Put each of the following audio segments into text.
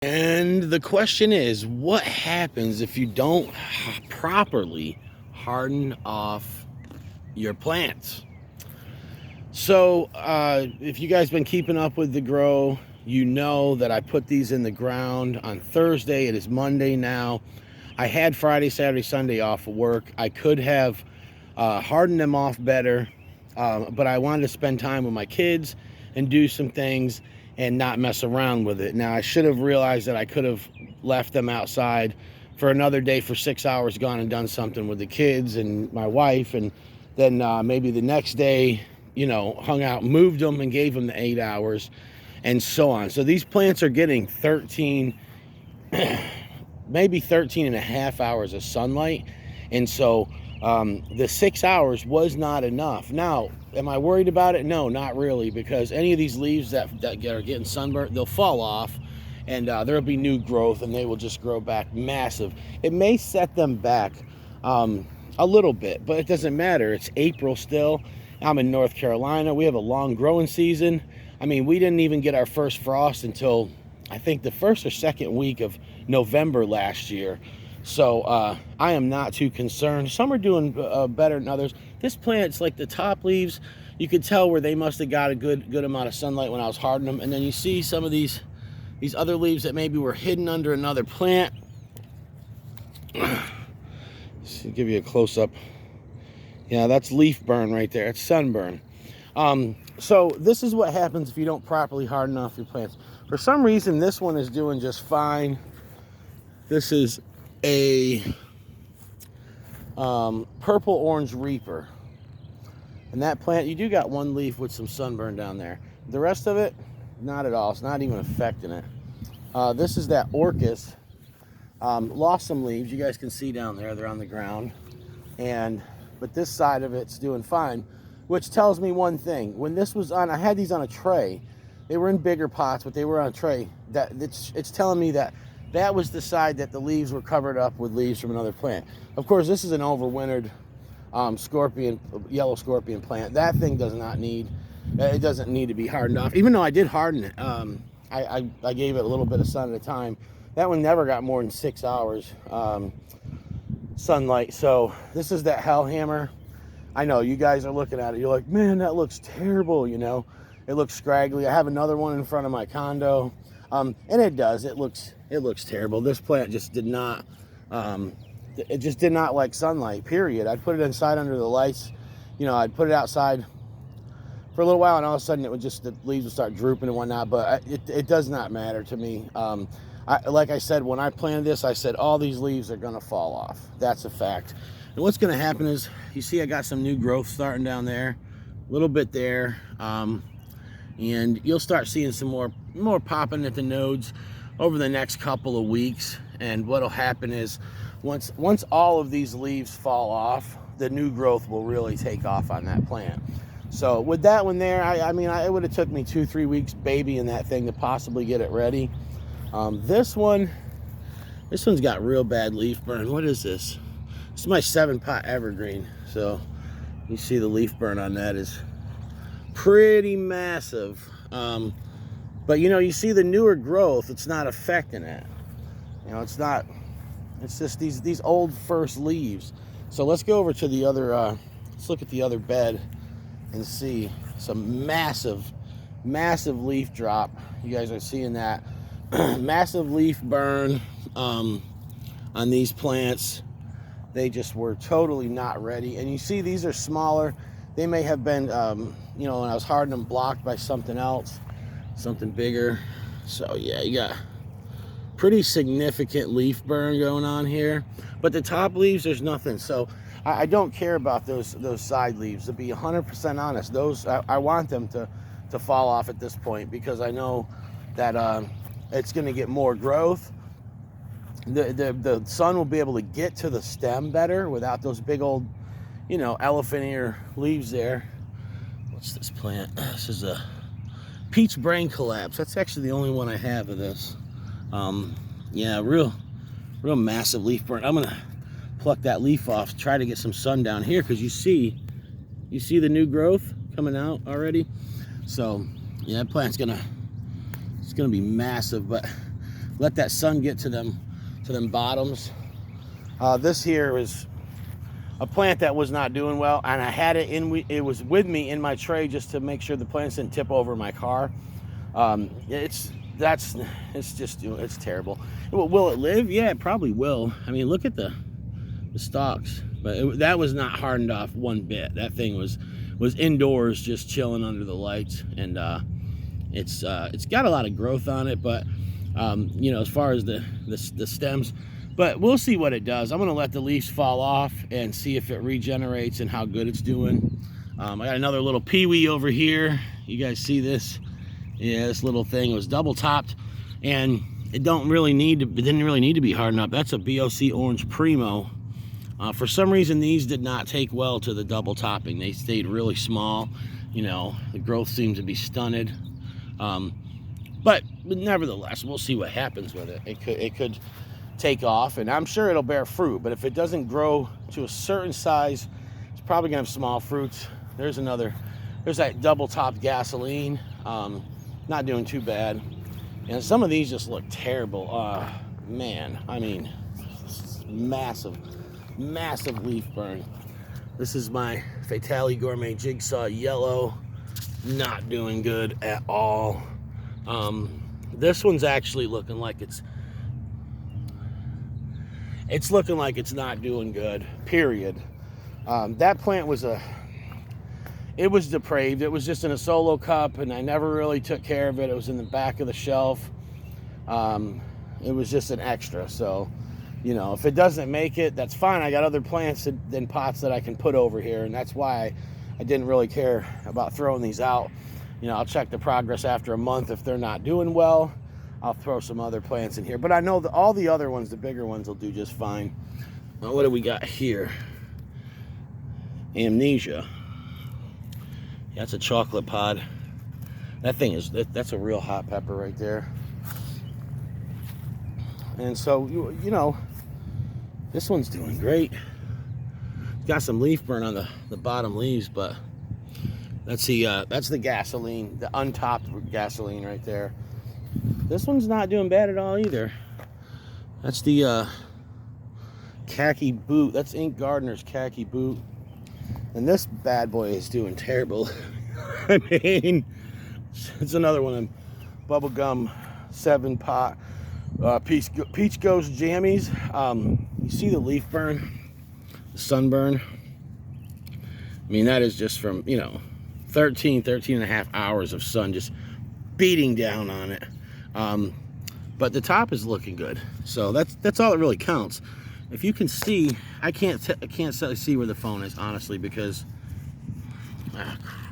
And the question is, what happens if you don't properly harden off your plants? So, if you guys been keeping up with the grow, you know that I put these in the ground on Thursday. It is Monday now. I had Friday, Saturday, Sunday off of work. I could have hardened them off better, but I wanted to spend time with my kids and do some things and not mess around with it. Now, I should have realized that I could have left them outside for another day for 6 hours, gone and done something with the kids and my wife, and then maybe the next day, hung out, moved them and gave them the 8 hours, and so on. So these plants are getting 13, maybe 13 and a half hours of sunlight, and so the 6 hours was not enough. Now, am I worried about it? No, not really, because any of these leaves that are getting sunburnt, they'll fall off, and there'll be new growth, and they will just grow back massive. It may set them back a little bit, but it doesn't matter. It's April still. I'm in North Carolina. We have a long growing season. I mean, we didn't even get our first frost until I think the first or second week of November last year. So I am not too concerned. Some are doing better than others. This plant's like the top leaves, you could tell where they must have got a good amount of sunlight when I was hardening them. And then you see some of these other leaves that maybe were hidden under another plant. Let's give you a close-up. Yeah, that's leaf burn right there. It's sunburn. So this is what happens if you don't properly harden off your plants. For some reason, this one is doing just fine. This is a purple orange reaper, and that plant, you do got one leaf with some sunburn down there. The rest of it, not at all. It's not even affecting it. This is that orchis. Lost some leaves. You guys can see down there, they're on the ground, but this side of it's doing fine, which tells me one thing. When this was on, I had these on a tray. They were in bigger pots, but they were on a tray. It's telling me that that was the side that the leaves were covered up with leaves from another plant. Of course, this is an overwintered yellow scorpion plant. That thing doesn't need to be hardened off, even though I did harden it. I gave it a little bit of sun at a time. That one never got more than 6 hours sunlight. So this is that hellhammer. I know you guys are looking at it, you're like, man, that looks terrible. It looks scraggly. I have another one in front of my condo, and it does. It looks terrible. This plant just did not like sunlight, period. I'd put it inside under the lights. I'd put it outside for a little while, and all of a sudden the leaves would start drooping and whatnot, but it does not matter to me. Like I said, when I planted this, I said all these leaves are going to fall off. That's a fact. And what's going to happen is, you see I got some new growth starting down there, a little bit there, and you'll start seeing some more popping at the nodes over the next couple of weeks. And what'll happen is, once all of these leaves fall off, the new growth will really take off on that plant. So with that one there, I mean, it would have took me 2-3 weeks babying that thing to possibly get it ready. This one's got real bad leaf burn. What is this? This is my 7-pot evergreen. So you see the leaf burn on that is pretty massive. But you see the newer growth, it's not affecting it. It's not, it's just these old first leaves. So let's go over to the other, let's look at the other bed and see some massive leaf drop. You guys are seeing that. Massive leaf burn on these plants. They just were totally not ready. And you see these are smaller. They may have been, when I was hardening them, blocked by something else, something bigger. So yeah, you got pretty significant leaf burn going on here. But the top leaves, there's nothing. So I don't care about those side leaves. To be 100% honest, those I want them to fall off at this point, because I know that it's going to get more growth. The sun will be able to get to the stem better without those big old, elephant ear leaves there. What's this plant? This is a peach brain collapse. That's actually the only one I have of this. Yeah, real massive leaf burn. I'm gonna pluck that leaf off, try to get some sun down here, because you see the new growth coming out already. So yeah, that plant's gonna be massive. But let that sun get to them bottoms. This here is a plant that was not doing well, and I had it it was with me in my tray just to make sure the plants didn't tip over my car. It's terrible. Will it live? Yeah, it probably will. I mean, look at the stalks, but that was not hardened off one bit. That thing was indoors just chilling under the lights, and it's got a lot of growth on it, but you know, as far as the stems, but we'll see what it does. I'm gonna let the leaves fall off and see if it regenerates and how good it's doing. I got another little peewee over here. You guys see this? Yeah, this little thing was double topped, and it didn't really need to be hardened up. That's a BOC Orange Primo. For some reason, these did not take well to the double topping. They stayed really small. You know, the growth seems to be stunted. But nevertheless, we'll see what happens with it. It could take off, and I'm sure it'll bear fruit. But if it doesn't grow to a certain size, it's probably gonna have small fruits. There's that double topped gasoline. Not doing too bad. And some of these just look terrible. Man, I mean, massive leaf burn. This is my Fatality Gourmet Jigsaw Yellow. Not doing good at all. This one's actually looking like it's looking like it's not doing good, period. That plant was it was depraved. It was just in a solo cup, and I never really took care of it. It was in the back of the shelf. It was just an extra. So, you know, if it doesn't make it, that's fine. I got other plants in pots that I can put over here, and that's why I didn't really care about throwing these out. You know, I'll check the progress after a month. If they're not doing well, I'll throw some other plants in here. But I know that all the other ones, the bigger ones, will do just fine. Now, what do we got here? Amnesia. That's a chocolate pod. That thing that's a real hot pepper right there. And so, you know, this one's doing great. Got some leaf burn on the bottom leaves, but that's the gasoline, the untopped gasoline right there. This one's not doing bad at all either. That's the khaki boot. That's Ink Gardener's khaki boot. And this bad boy is doing terrible. I mean, it's another one of them bubblegum 7-pot Peach Ghost jammies. You see the leaf burn, the sunburn. I mean, that is just from, you know, 13 and a half hours of sun just beating down on it. But the top is looking good. So that's all that really counts. If you can see, I can't see where the phone is, honestly, because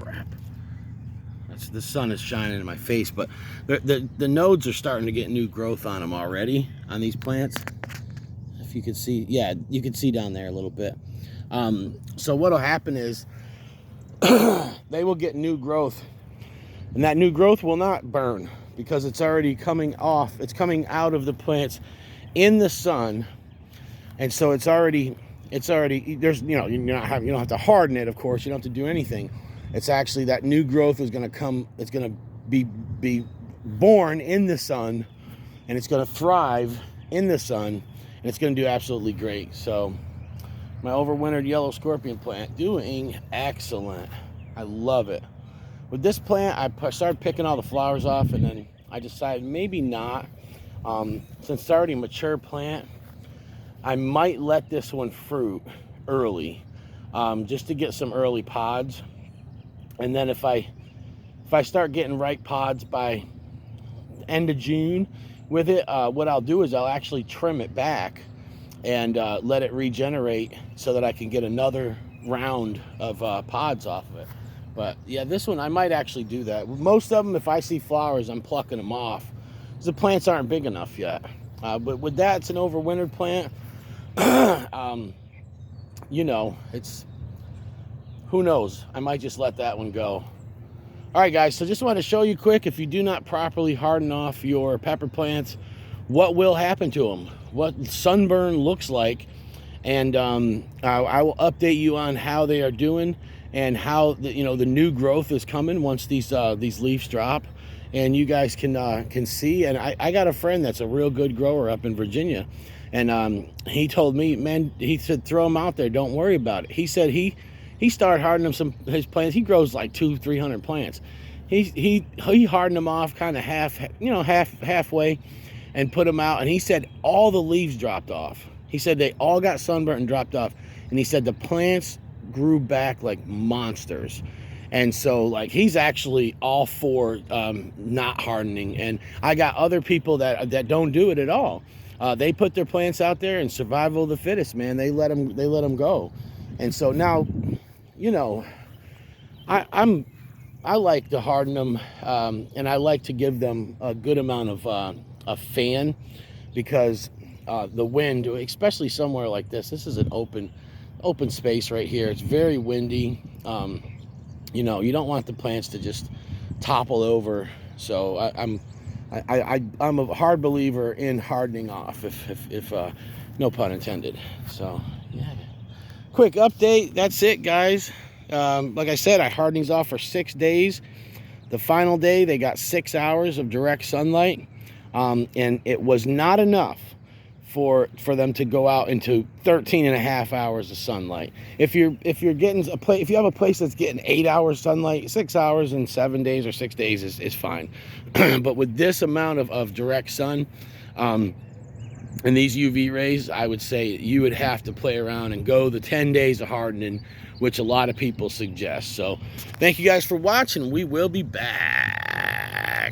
crap. The sun is shining in my face, but the nodes are starting to get new growth on them already on these plants. If you could see, yeah, you can see down there a little bit. So what'll happen is they will get new growth, and that new growth will not burn because it's already coming off. It's coming out of the plants in the sun. And so it's already there's, you know, you don't have to harden it, of course. You don't have to do anything. It's actually that new growth is going to come. It's going to be born in the sun, and it's going to thrive in the sun, and it's going to do absolutely great. So my overwintered yellow scorpion plant doing excellent. I love it. With this plant, I started picking all the flowers off, and then I decided maybe not. Since it's already a mature plant, I might let this one fruit early, just to get some early pods. And then if I start getting ripe pods by end of June with it, what I'll do is I'll actually trim it back and let it regenerate so that I can get another round of pods off of it. But yeah, this one I might actually do that. Most of them, if I see flowers, I'm plucking them off because the plants aren't big enough yet. But with that, it's an overwintered plant. You know, who knows? I might just let that one go. All right, guys, so just want to show you quick, if you do not properly harden off your pepper plants, what will happen to them, what sunburn looks like, and I will update you on how they are doing and how the new growth is coming once these leaves drop. and you guys can see. And I got a friend that's a real good grower up in Virginia, and he told me, man, he said, throw them out there, don't worry about it. He said he started hardening his plants. He grows like 200-300 plants. He hardened them off kind of halfway, and put them out, and he said all the leaves dropped off. He said they all got sunburnt and dropped off, and he said the plants grew back like monsters. And so, like, he's actually all for not hardening. And I got other people that don't do it at all. They put their plants out there, and survival of the fittest, man. They let them go. And so now, you know, I like to harden them, and I like to give them a good amount of a fan, because the wind, especially somewhere like this is an open space right here. It's very windy. You know, you don't want the plants to just topple over. So I'm a hard believer in hardening off, if no pun intended. So yeah, quick update. That's it, guys. Like I said, I hardened these off for 6 days. The final day, they got 6 hours of direct sunlight, and it was not enough for them to go out into 13.5 hours of sunlight. If you have a place that's getting 8 hours sunlight, 6 hours in 7 days or 6 days is fine. But with this amount of direct sun, and these UV rays, I would say you would have to play around and go the 10 days of hardening, which a lot of people suggest. So thank you guys for watching. We will be back.